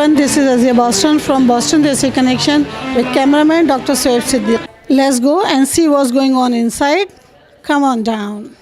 everyone, this is Taj Boston from Boston Desi Connection with cameraman Dr. Swami. Let's go and see what's going on inside. Come on down.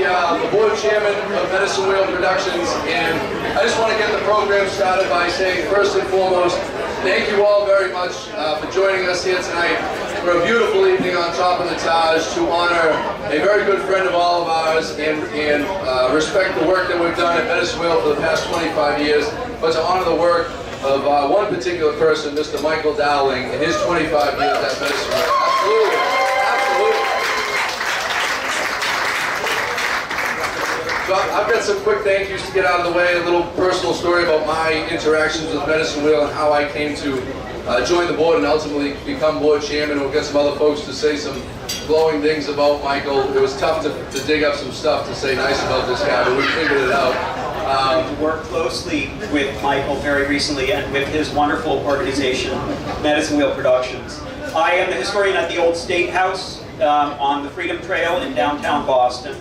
I'm the board chairman of Medicine Wheel Productions, and I just want to get the program started by saying, first and foremost, thank you all very much for joining us here tonight for a beautiful evening on top of the Taj to honor a very good friend of all of ours and respect the work that we've done at Medicine Wheel for the past 25 years, but to honor the work of one particular person, Mr. Michael Dowling, in his 25 years at Medicine Wheel. Absolutely. Absolutely. So I've got some quick thank yous to get out of the way, a little personal story about my interactions with Medicine Wheel and how I came to join the board and ultimately become board chairman. We'll get some other folks to say some glowing things about Michael. It was tough to dig up some stuff to say nice about this guy, but we figured it out. Worked closely with Michael very recently and with his wonderful organization, Medicine Wheel Productions. I am the historian at the Old State House on the Freedom Trail in downtown Boston.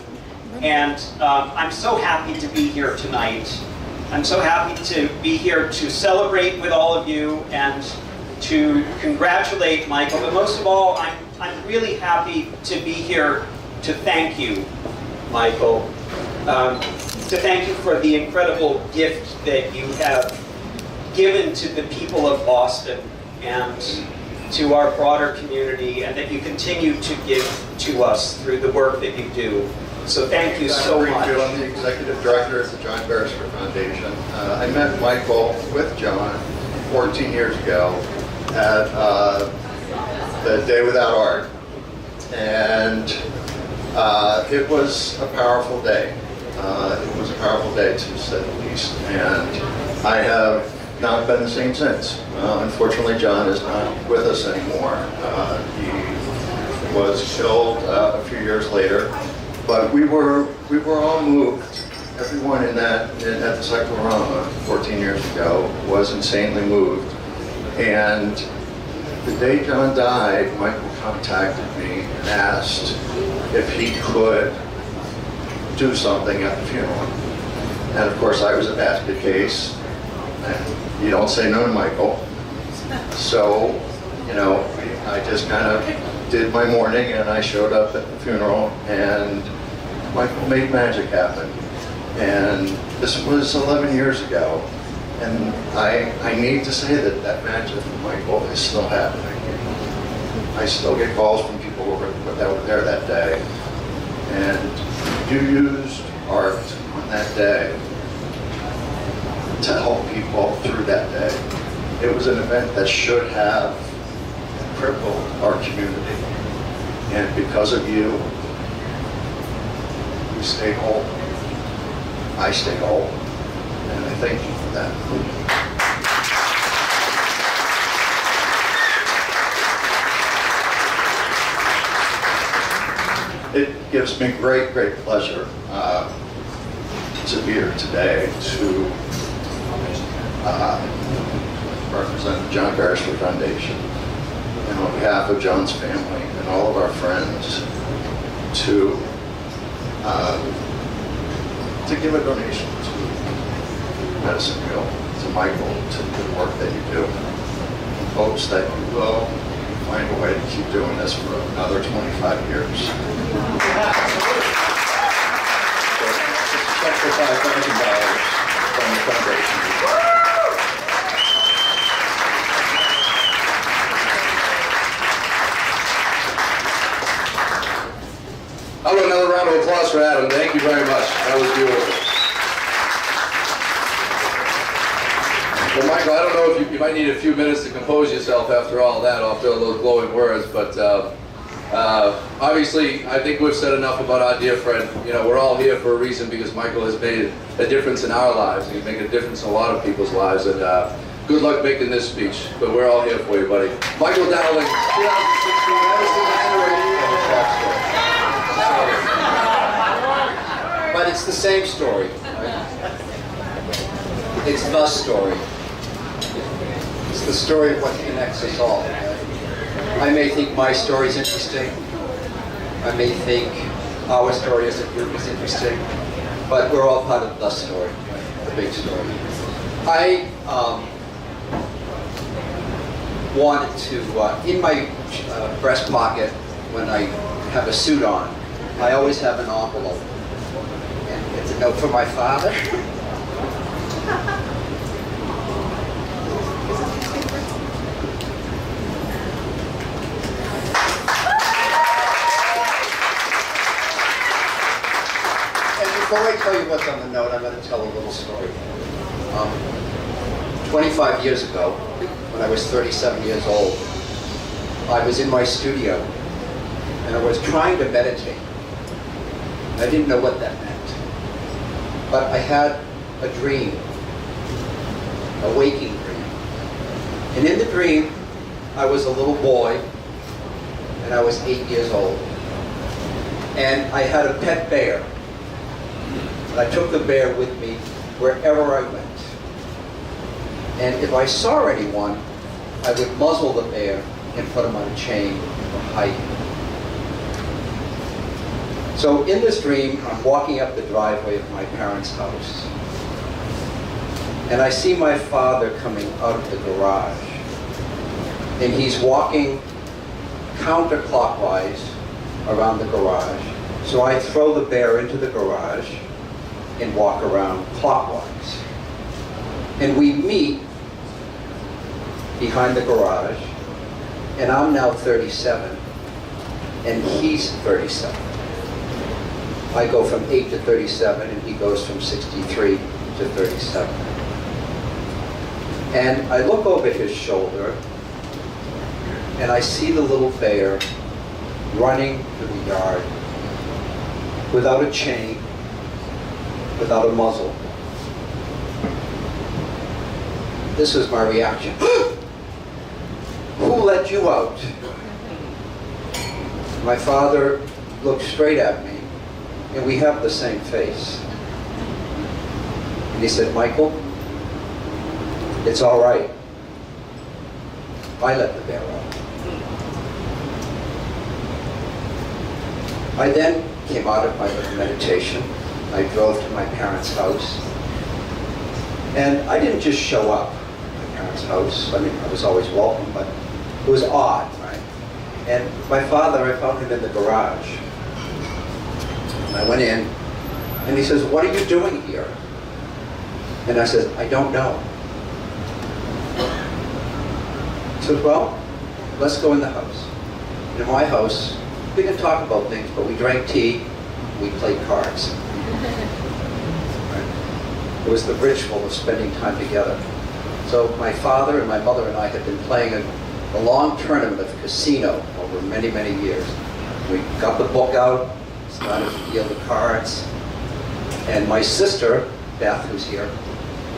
And I'm so happy to be here tonight. I'm so happy to be here to celebrate with all of you and to congratulate Michael. But most of all, I'm really happy to be here to thank you, Michael. To thank you for the incredible gift that you have given to the people of Boston and to our broader community, and that you continue to give to us through the work that you do. So thank you so much. I'm the executive director at the John Beresford Foundation. I met Michael with John 14 years ago at the Day Without Art, and it was a powerful day. It was a powerful day, to say the least, and I have not been the same since. Unfortunately, John is not with us anymore. He was killed a few years later. But we were all moved. Everyone at the Cyclorama 14 years ago was insanely moved. And the day John died, Michael contacted me and asked if he could do something at the funeral. And of course, I was a basket case, and you don't say no to Michael. So, you know, I just kind of did my morning, and I showed up at the funeral, and Michael made magic happen. And this was 11 years ago, and I need to say that magic for Michael is still happening. I still get calls from people that were there that day, and you used art on that day to help people through that day. It was an event that should have crippled our community, and because of you, we stayed whole. I stayed whole, and I thank you for that. It gives me great pleasure to be here today to represent the John Beresford Foundation. and on behalf of John's family and all of our friends to give a donation to Medicine Wheel, to Michael, to the work that you do. In hopes that you will find a way to keep doing this for another 25 years. So, check for $5,000 from the foundation. How about another round of applause for Adam? Thank you very much. That was beautiful. Well, Michael, I don't know if you might need a few minutes to compose yourself after all that, after all those glowing words, but obviously, I think we've said enough about our dear friend. You know, we're all here for a reason because Michael has made a difference in our lives. He's making a difference in a lot of people's lives, and good luck making this speech, but we're all here for you, buddy. Michael Dowling, 2016 Medicine Honorary. But it's the same story. Right? It's the story. It's the story of what connects us all. Right? I may think my story is interesting. I may think our story as a group is interesting. But we're all part of the story, the big story. I wanted to, in my breast pocket, when I have a suit on, I always have an envelope. And it's a note from my father. And before I tell you what's on the note, I'm going to tell a little story. 25 years ago, when I was 37 years old, I was in my studio and I was trying to meditate. I didn't know what that meant. But I had a dream, a waking dream. And in the dream, I was a little boy, and I was 8 years old. And I had a pet bear. And I took the bear with me wherever I went. And if I saw anyone, I would muzzle the bear and put him on a chain or hide him. So in this dream, I'm walking up the driveway of my parents' house. And I see my father coming out of the garage. And he's walking counterclockwise around the garage. So I throw the bear into the garage and walk around clockwise. And we meet behind the garage. And I'm now 37. And he's 37. I go from 8 to 37, and he goes from 63 to 37. And I look over his shoulder, and I see the little bear running through the yard without a chain, without a muzzle. This was my reaction. Who let you out? My father looked straight at me, and we have the same face. And he said, Michael, it's all right. I let the bear out. I then came out of my meditation. I drove to my parents' house. And I didn't just show up at my parents' house. I mean, I was always welcome, but it was odd, right? And my father, I found him in the garage. I went in, and he says, what are you doing here? And I said, I don't know. He said, well, let's go in the house. And in my house, we didn't talk about things, but we drank tea, we played cards. Right? It was the ritual of spending time together. So my father and my mother and I had been playing a long tournament of casino over many, many years. We got the book out, started to deal the cards, and my sister, Beth, who's here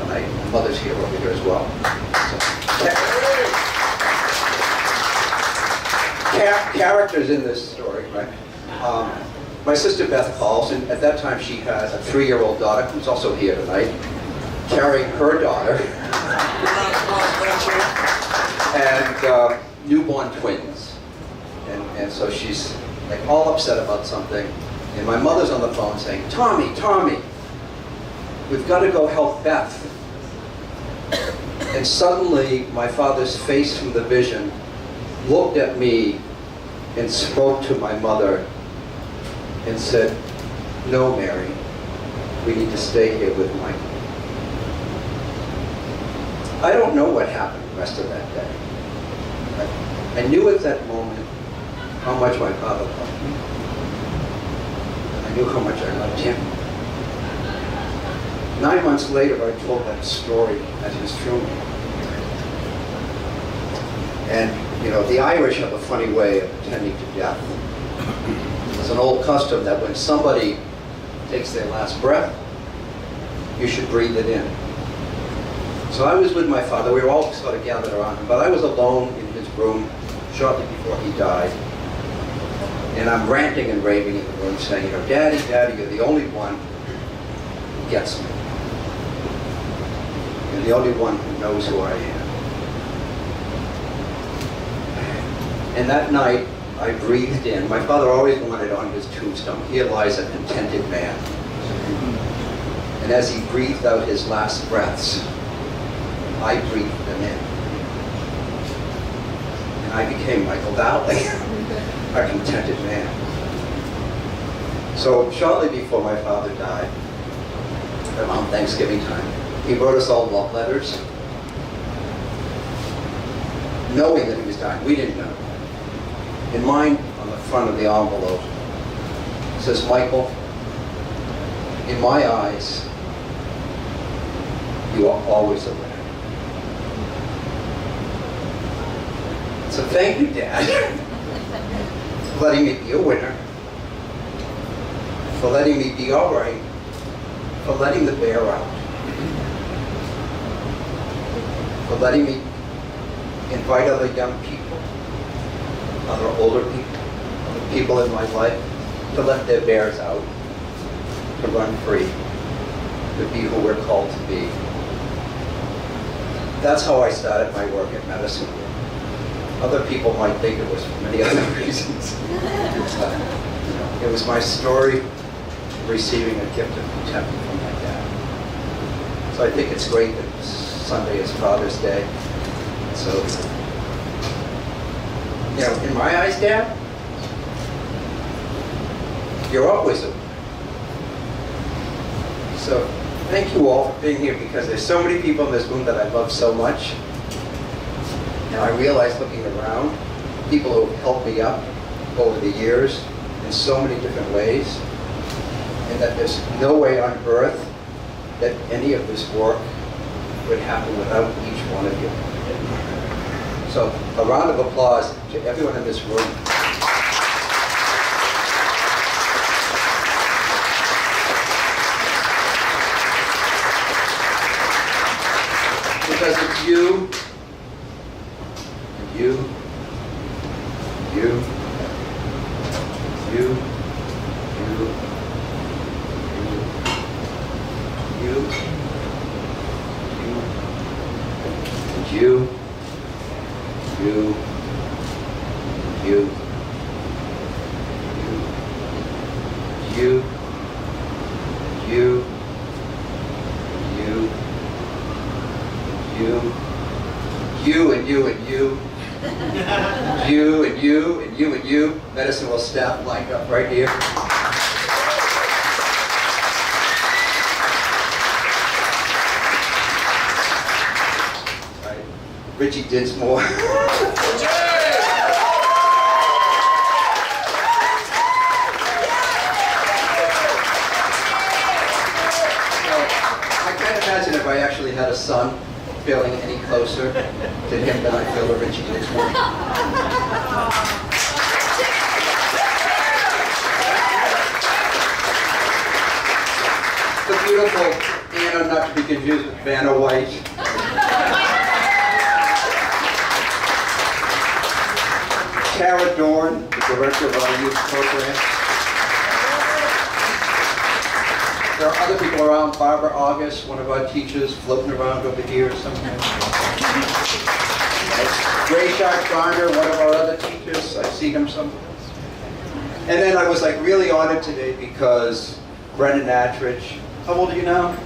tonight, my mother's here over here as well. So, characters in this story, right? My sister Beth calls, and at that time she had a 3-year-old daughter who's also here tonight, carrying her daughter. And newborn twins. And so she's like all upset about something. And my mother's on the phone saying, Tommy, we've got to go help Beth. And suddenly my father's face from the vision looked at me and spoke to my mother and said, no, Mary, we need to stay here with Michael. I don't know what happened the rest of that day. I knew at that moment how much my father loved me. And I knew how much I loved him. 9 months later, I told that story at his funeral. And, you know, the Irish have a funny way of attending to death. It's an old custom that when somebody takes their last breath, you should breathe it in. So I was with my father. We were all sort of gathered around him, but I was alone in his room shortly before he died. And I'm ranting and raving in the room saying, you know, Daddy, you're the only one who gets me. You're the only one who knows who I am. And that night, I breathed in. My father always wanted on his tombstone, here lies a contented man. And as he breathed out his last breaths, I breathed them in. And I became Michael Dowling, a contented man. So shortly before my father died, around Thanksgiving time, he wrote us all love letters, knowing that he was dying. We didn't know. In mine, on the front of the envelope, it says, Michael, in my eyes, you are always a winner. So thank you, Dad, for letting me be a winner, for letting me be all right, for letting the bear out, for letting me invite other young people, other older people, other people in my life, to let their bears out, to run free, to be who we're called to be. That's how I started my work at Medicine Wheel. Other people might think it was for many other reasons. It was my story receiving a gift of contempt from my dad. So I think it's great that Sunday is Father's Day. So, you know, in my eyes, Dad, you're always a winner. So thank you all for being here, because there's so many people in this room that I love so much. And I realize, looking around, people who have helped me up over the years in so many different ways, and that there's no way on earth that any of this work would happen without each one of you. So a round of applause to everyone in this room. Because it's you, and you, you, you, you, and you. Medicine Wheel staff lined up right here. Right. Richie Dinsmore. I can't imagine if I actually had a son feeling any closer to him than I feel to Richie Dinsmore. The beautiful Anna, not to be confused with Vanna White. Tara Dorn, the director of our youth program. There are other people around. Barbara August, one of our teachers, floating around over here somewhere. Ray Sharp Garner, one of our other teachers, I see him somewhere. And then I was like really honored today because Brendan Attridge, how old are you now?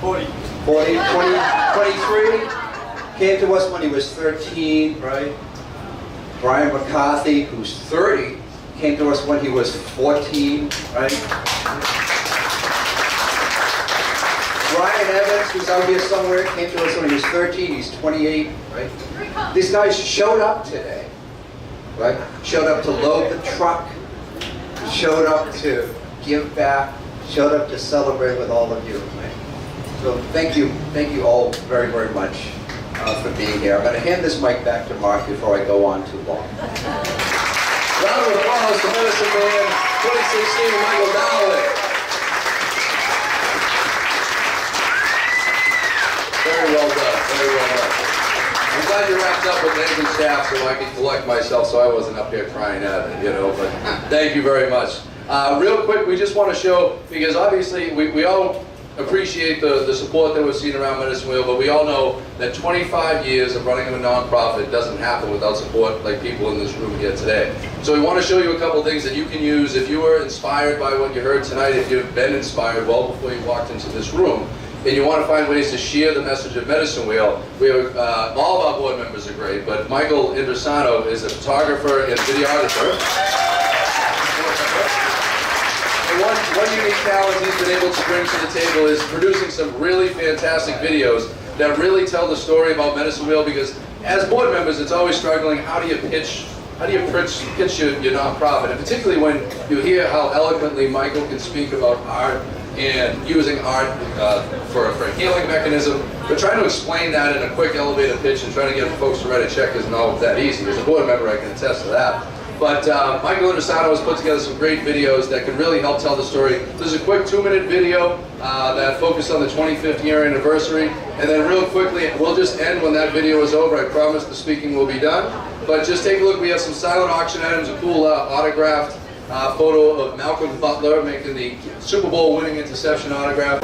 40, 23, came to us when he was 13, right? Brian McCarthy, who's 30, came to us when he was 14, right? Brian Evans, who's out here somewhere, came to us when he was 13, he's 28, right? These guys showed up today, right? Showed up to load the truck, showed up to give back, showed up to celebrate with all of you, right? So thank you all very, very much for being here. I'm going to hand this mic back to Mark before I go on too long. Round of applause to Medicine Man 2016, Michael Dowling. Very well done, very well done. I'm glad you wrapped up with angry staff so I could collect myself so I wasn't up here crying at it, you know, but thank you very much. Real quick, we just want to show, because obviously we all appreciate the support that we've seen around Medicine Wheel, but we all know that 25 years of running a nonprofit doesn't happen without support like people in this room here today. So we want to show you a couple things that you can use if you were inspired by what you heard tonight, if you've been inspired well before you walked into this room, and you want to find ways to share the message of Medicine Wheel. We have, all of our board members are great, but Michael Inversano is a photographer and videographer. One unique talent he's been able to bring to the table is producing some really fantastic videos that really tell the story about Medicine Wheel, because as board members, it's always struggling, how do you pitch your nonprofit? And particularly when you hear how eloquently Michael can speak about art and using art for a healing mechanism, but trying to explain that in a quick elevator pitch and trying to get folks to write a check isn't always that easy. As a board member, I can attest to that. But Michael Inversano has put together some great videos that can really help tell the story. There's a quick 2-minute video that focused on the 25th year anniversary. And then real quickly, we'll just end when that video is over. I promise the speaking will be done. But just take a look. We have some silent auction items, a cool autographed photo of Malcolm Butler making the Super Bowl winning interception autograph.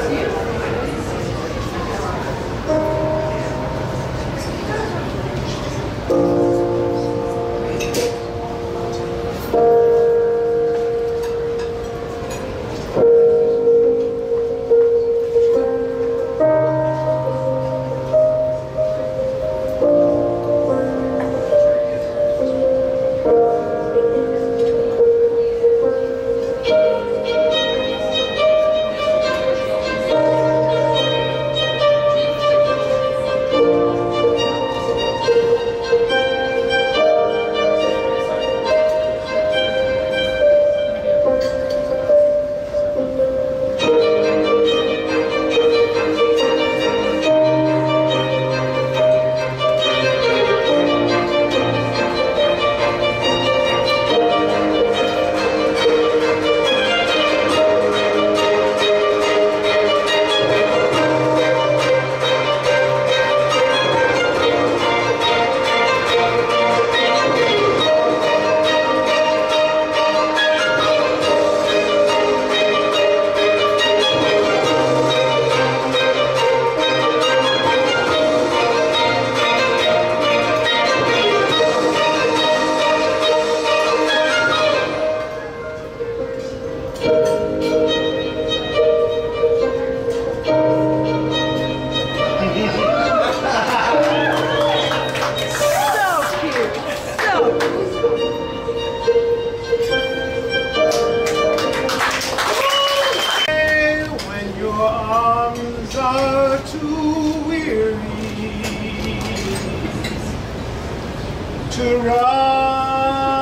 to run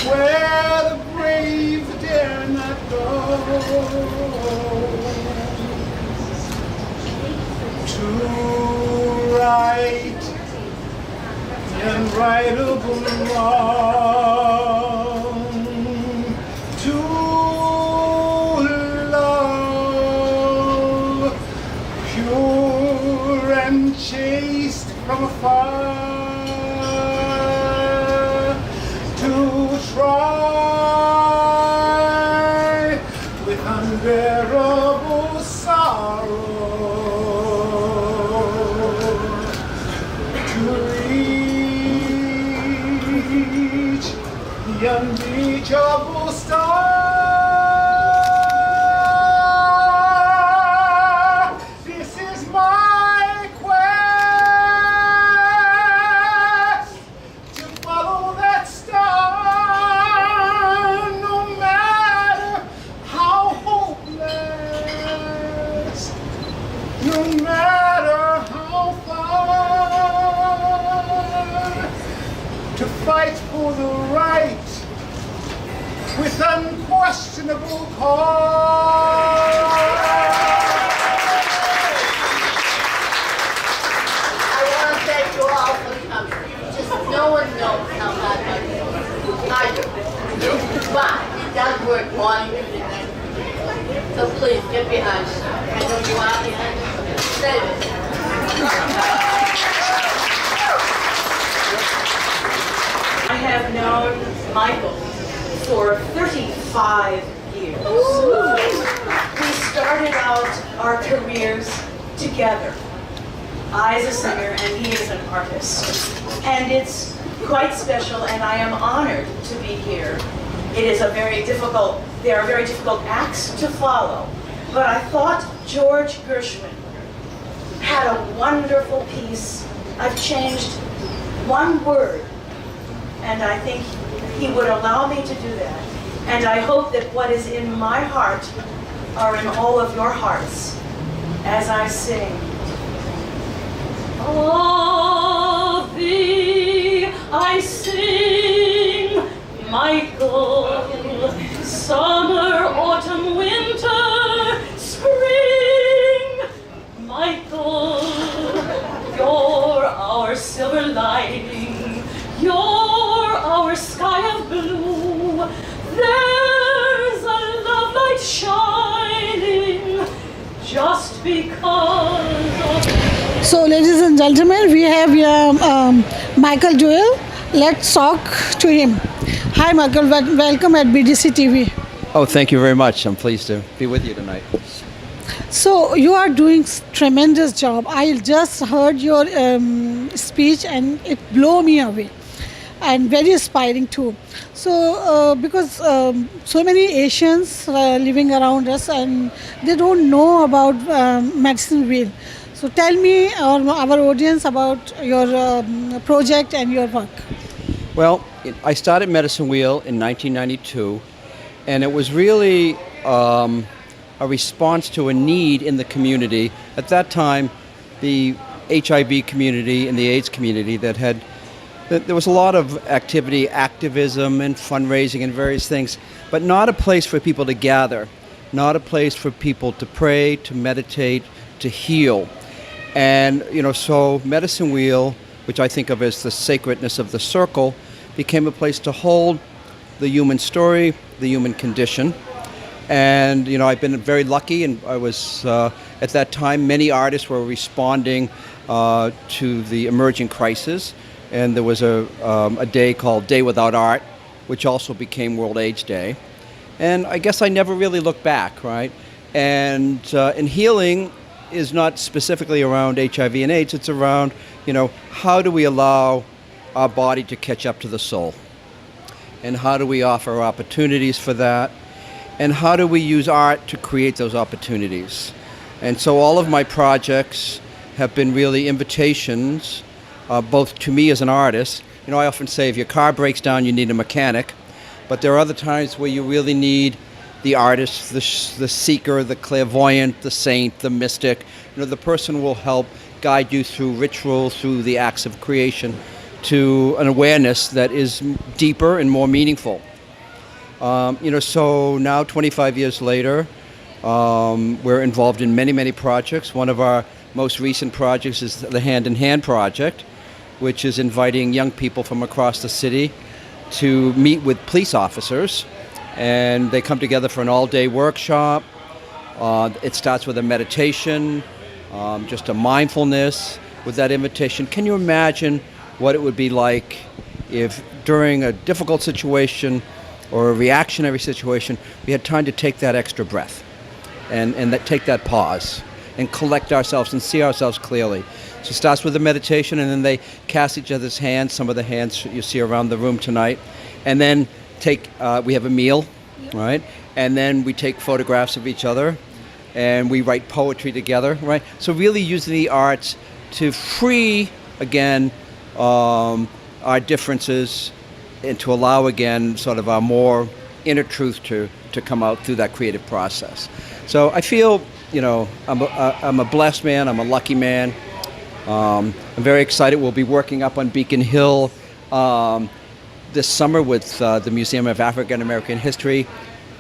where the brave dare not go, to right the unrightable wrong, to love pure and chaste from afar, to try with unbearable sorrow to reach unreachable star. This is my quest to follow that star, no matter how hopeless, no matter how far, to fight for the right with unquestionable cause. I want to thank you all for coming. Just no one knows how hard I do. I do. But it does work morning to night. So please get behind me. I know you are behind me. Say this. I have known Michael for 35 years. We started out our careers together. I as a singer and he as an artist. And it's quite special and I am honored to be here. It is there are very difficult acts to follow. But I thought George Gershwin had a wonderful piece. I've changed one word and I think he would allow me to do that. And I hope that what is in my heart are in all of your hearts as I sing. Of thee I sing, Michael, summer, autumn, winter, spring. Michael, you're our silver lining, you're our sky of blue. There's a love light shining just because of. So, ladies and gentlemen, we have here Michael Joel. Let's talk to him. Hi, Michael. Welcome at BDC TV. Oh, thank you very much. I'm pleased to be with you tonight. So, you are doing tremendous job. I just heard your speech and it blew me away. And very inspiring too. So, because so many Asians living around us and they don't know about medicine wheel. So tell me, our audience, about your project and your work. Well, I started Medicine Wheel in 1992, and it was really a response to a need in the community. At that time, the HIV community and the AIDS community there was a lot of activity, activism and fundraising and various things, but not a place for people to gather, not a place for people to pray, to meditate, to heal. And, so Medicine Wheel, which I think of as the sacredness of the circle, became a place to hold the human story, the human condition. And, I've been very lucky, and I was, at that time, many artists were responding to the emerging crisis. And there was a day called Day Without Art, which also became World AIDS Day. And I guess I never really looked back, right? And healing is not specifically around HIV and AIDS. It's around, how do we allow our body to catch up to the soul? And how do we offer opportunities for that? And how do we use art to create those opportunities? And so all of my projects have been really invitations, both to me as an artist. I often say if your car breaks down, you need a mechanic. But there are other times where you really need the artist, the seeker, the clairvoyant, the saint, the mystic. The person will help guide you through ritual, through the acts of creation, to an awareness that is deeper and more meaningful. So now 25 years later, we're involved in many, many projects. One of our most recent projects is the Hand in Hand project, which is inviting young people from across the city to meet with police officers. And they come together for an all-day workshop. It starts with a meditation, just a mindfulness with that invitation. Can you imagine what it would be like if during a difficult situation or a reactionary situation, we had time to take that extra breath and take that pause and collect ourselves and see ourselves clearly. So it starts with a meditation, and then they cast each other's hands, some of the hands you see around the room tonight. And then we have a meal, right? And then we take photographs of each other, and we write poetry together, right? So really using the arts to free, again, our differences and to allow, again, sort of our more inner truth to come out through that creative process. So I feel, I'm a blessed man, I'm a lucky man. I'm very excited. We'll be working up on Beacon Hill this summer with the Museum of African American History,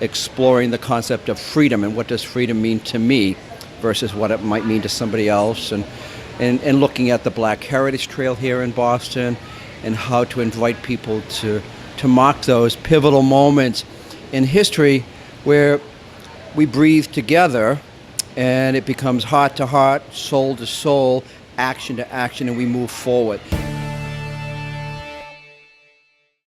exploring the concept of freedom and what does freedom mean to me versus what it might mean to somebody else, and looking at the Black Heritage Trail here in Boston and how to invite people to mark those pivotal moments in history where we breathe together and it becomes heart to heart, soul to soul, action to action, and we move forward.